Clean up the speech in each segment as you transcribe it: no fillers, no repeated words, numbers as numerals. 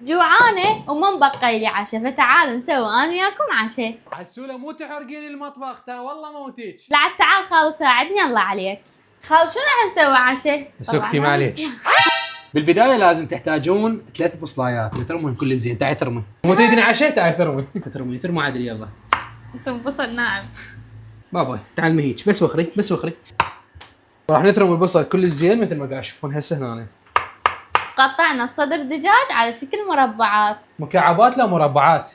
جوعانة وما مبقي لي عشاء، فتعالوا نسوي أنا وياكم عشاء. عسولة مو تحرقين المطبخ ترى والله موتيك. لا تعال خالو ساعدني الله عليك. خالو شنو راح نسوي عشاء؟ سكتي معليش. بالبداية لازم تحتاجون 3 بصلايات نترمون كل زين. تعي ثرمي. مو تريدين عشاء؟ تعي ثرمي. انت ترمي عادل يلا. انت بصل ناعم. بابا تعال مهيج بس وخري بس وخري. راح نثرم البصل كل الزين مثل ما قاعد تشوفون هسه هنا. قطعنا الصدر دجاج على شكل مربعات. مكعبات لا مربعات.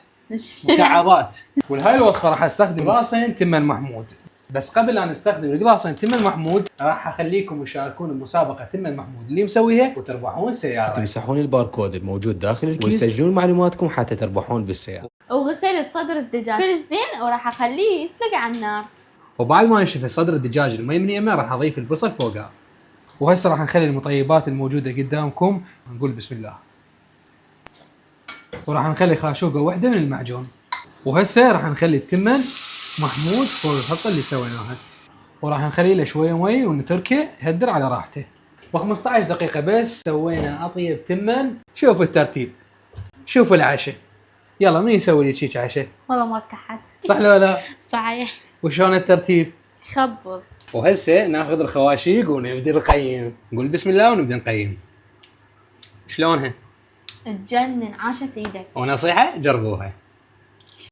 مكعبات. ولهاي الوصفة راح استخدم قلاصين تمن محمود. بس قبل لا نستخدم القلاصين تمن محمود راح اخليكم تشاركون بمسابقة تمن محمود اللي مسويها وتربحون سيارة. تمسحون الباركود الموجود داخل الكيس وتسجلون معلوماتكم حتى تربحون بالسيارة. وغسل الصدر الدجاج كلش زين وراح اخليه يسلق على النار. وبعد ما نشف صدر الدجاج المي من يمه راح اضيف البصل فوقها. وهسه راح نخلي المطيبات الموجودة قدامكم نقول بسم الله. وراح نخلي خاشوقة واحدة من المعجون. وهسه راح نخلي التمن محمود فوق الخلطة اللي سويناها. وراح نخلي له شوية مي ونتركه يهدر على راحته. و15 دقيقة بس سوينا أطيب تمن. شوفوا الترتيب. شوفوا العشاء. يلا مين يسوي لي شيك عشاء؟ والله ما احد. صح لو لا؟ صحيح. وشون الترتيب؟ خبل. وهسه ناخذ الخواشيق ونبدي نقيم. نقول بسم الله ونبدأ نقيم. شلونها؟ تجنن عاشت ايدك. ونصيحة جربوها.